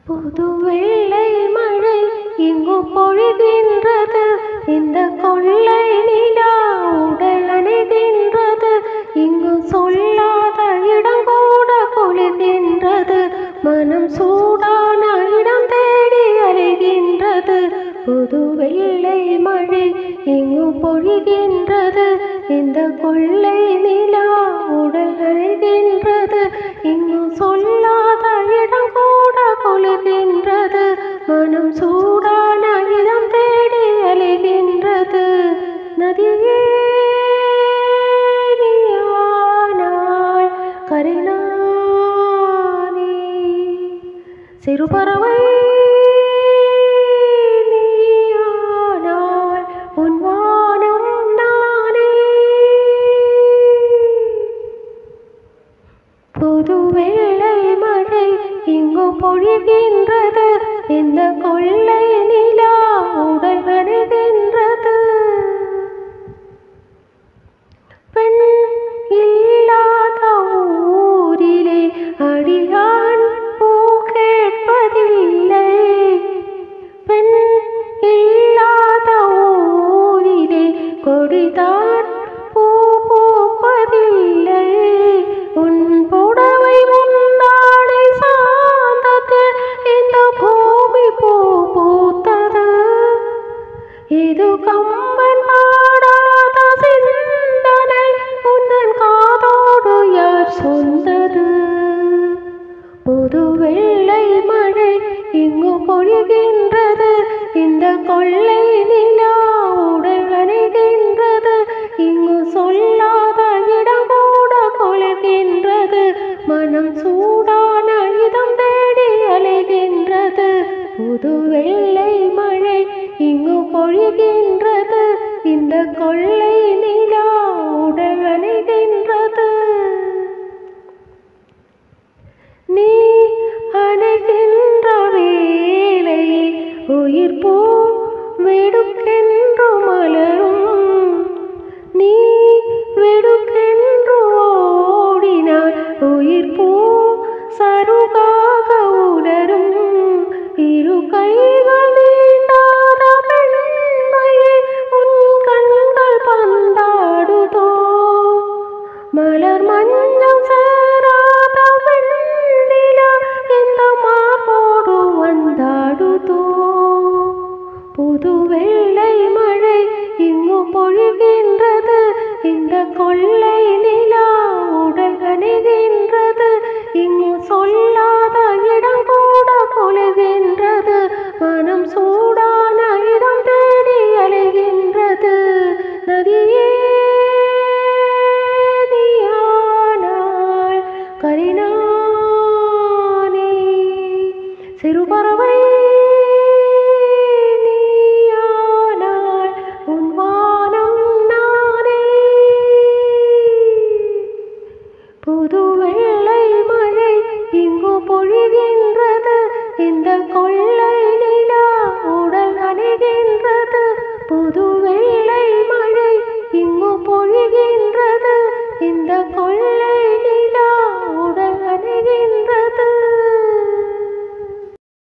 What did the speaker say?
புது வெள்ளை மழை இங்கு பொழிகின்றது. இந்த கொள்ளை நிலா உடல் அணைகின்றது. இங்கு சொல்லாத இடம் கூட குளிர்கின்றது. மனம் சூடான இடம் தேடி அலைகின்றது. புது வெள்ளை மழை இங்கு பொழிகின்றது. இந்த கொள்ளை நிலா உடல் அணைகின்றது. இங்கு சொல்லாத இடம் கூட குளிர்கின்றது. மனம் சூடான இடம் தேடி அலைகின்றது. நதியே நீயானால் கரைநானே, சிறுபறவை நீயானால் உன்வானம் நானே. புது வெள்ளை மழை இங்கு பொழிகின்றது. இந்த கொள்ளை நிலா உடல் வருகின்றது. பெண் இல்லாத ஊரிலே அடியான் பூ கேட்பதில்லை. பெண் இல்லாத ஊரிலே கொடிதான் பூ பூப்பதில்லை. உன் புடவை முந்தானை சாந்தத்தில் இந்த பூமி பூ பூத்தது. இது கம்பன் பாடாத சிந்தனை உந்தன் காதோடு யார் சொந்தது? புது வெள்ளை மழை இங்கு பொழிகின்றது. இந்த கொள்ளை நிலா உடல் அணைகின்றது. இங்கு சொல்லாத இடம் கூட கொள்கின்றது. மனம் சூடான இதம் தேடி அலைகின்றது. புது வெள்ளை மழை இங்கு பொழிகின்றது. இந்த கொள்ளை நிலா உடல் அணைகின்றது. நீ அணைகின்ற வேளையில் உயிர் பூ வெடுக்கென்று மலரும். நீ வெடுக்கென்று ஓடினால் உயிர் பூ சருகாக உலரும். இரு கைகள் நீண்டாத பெண்மையை உன் கண்கள் பந்தாடுதோ? மலர் மஞ்சம் சேராத வெண்ணிலா இந்த மார்போடு வந்தாடுதோ? புது வெள்ளை மழை இங்கு பொழிகின்றது. இந்த கொள்ளை நிலா உடல் அணைகின்றது. இங்கு சொல்ல